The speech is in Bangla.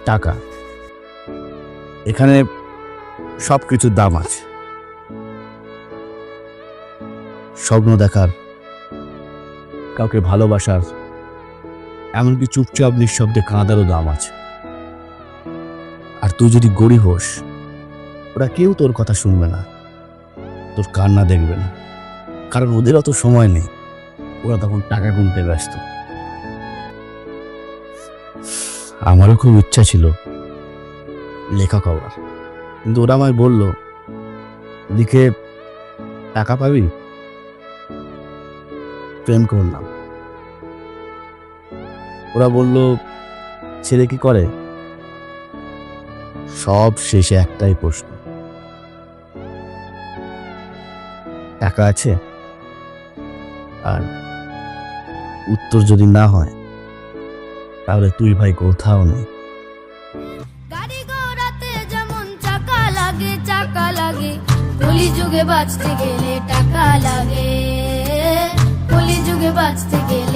টাকা, এখানে সবকিছুর দাম আছে। স্বপ্ন দেখার, কাউকে ভালোবাসার, এমনকি চুপচাপ নিঃশব্দে কাঁদারও দাম আছে। আর তুই যদি গরিব হোস, ওরা কেউ তোর কথা শুনবে না, তোর কান্না দেখবে না, কারণ ওদের অত সময় নেই। ওরা তখন টাকা গুনতে ব্যস্ত। আমারও খুব ইচ্ছা ছিল লেখক হওয়ার, কিন্তু ওরা আমায় বলল, লিখে টাকা পাবি। প্রেম করলাম। ওরা বলল, ছেলে কি করে? সব শেষে একটাই প্রশ্ন, টাকা আছে? আর উত্তর যদি না হয়, তাহলে তুই ভাই কোথাও নেই। গাড়ি ঘোড়াতে যেমন চাকা লাগে, কলিযুগে বাঁচতে গেলে টাকা লাগে, কলিযুগে বাঁচতে গেলে